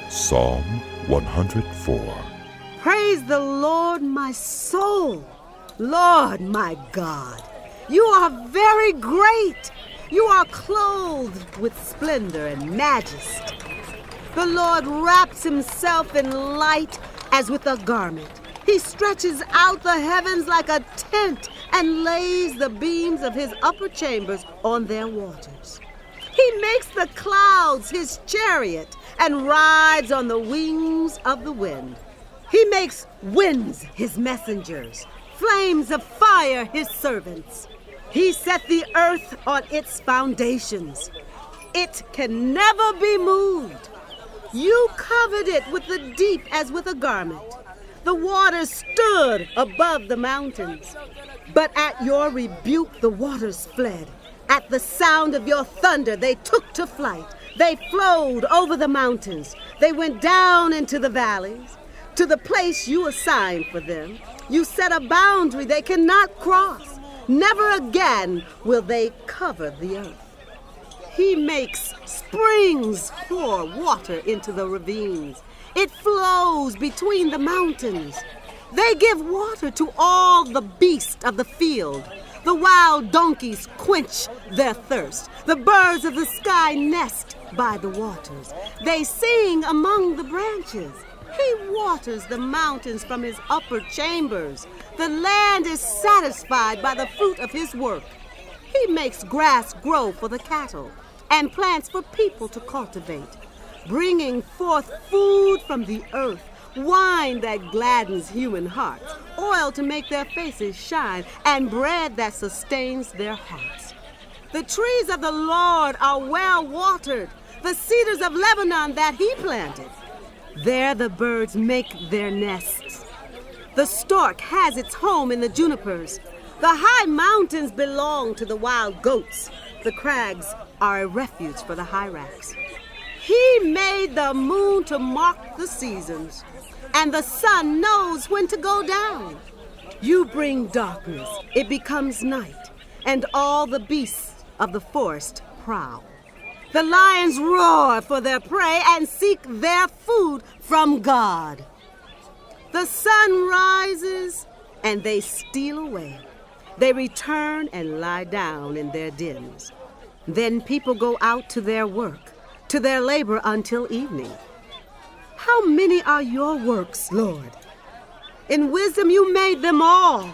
Psalm 104. Praise the Lord, my soul. Lord, my God, you are very great. You are clothed with splendor and majesty. The Lord wraps himself in light as with a garment. He stretches out the heavens like a tent and lays the beams of his upper chambers on their waters. He makes the clouds his chariot and rides on the wings of the wind. He makes winds his messengers, flames of fire his servants. He set the earth on its foundations. It can never be moved. You covered it with the deep as with a garment. The waters stood above the mountains. But at your rebuke the waters fled. At the sound of your thunder they took to flight. They flowed over the mountains. They went down into the valleys, to the place you assigned for them. You set a boundary they cannot cross. Never again will they cover the earth. He makes springs pour water into the ravines. It flows between the mountains. They give water to all the beasts of the field. The wild donkeys quench their thirst. The birds of the sky nest by the waters. They sing among the branches. He waters the mountains from his upper chambers. The land is satisfied by the fruit of his work. He makes grass grow for the cattle and plants for people to cultivate, bringing forth food from the earth, wine that gladdens human hearts, oil to make their faces shine, and bread that sustains their hearts. The trees of the Lord are well watered, the cedars of Lebanon that he planted. There the birds make their nests. The stork has its home in the junipers. The high mountains belong to the wild goats. The crags are a refuge for the hyrax. He made the moon to mark the seasons, and the sun knows when to go down. You bring darkness, it becomes night, and all the beasts of the forest prowl. The lions roar for their prey and seek their food from God. The sun rises and they steal away. They return and lie down in their dens. Then people go out to their work, to their labor until evening. How many are your works, Lord? In wisdom you made them all.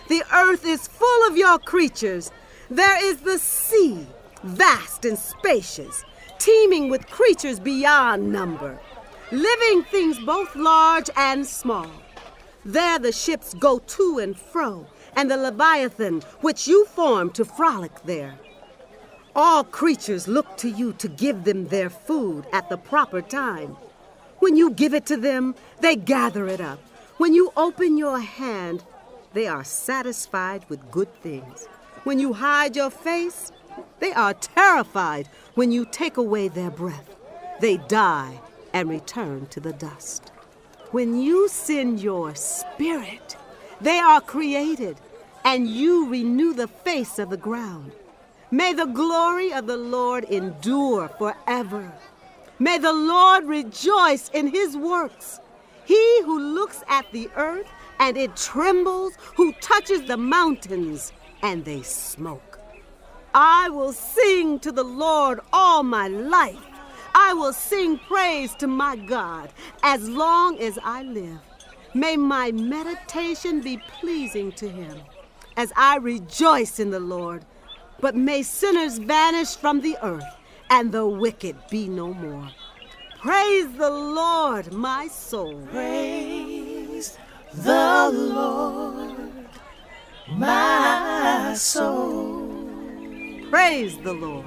The earth is full of your creatures. There is the sea, vast and spacious, teeming with creatures beyond number, living things both large and small. There the ships go to and fro, and the Leviathan, which you formed to frolic there. All creatures look to you to give them their food at the proper time. When you give it to them, they gather it up. When you open your hand, they are satisfied with good things. When you hide your face, they are terrified. When you take away their breath, they die and return to the dust. When you send your spirit, they are created, and you renew the face of the ground. May the glory of the Lord endure forever. May the Lord rejoice in his works. He who looks at the earth and it trembles, who touches the mountains and they smoke. I will sing to the Lord all my life. I will sing praise to my God as long as I live. May my meditation be pleasing to him as I rejoice in the Lord. But may sinners vanish from the earth and the wicked be no more. Praise the Lord, my soul. Praise the Lord, my soul. Praise the Lord.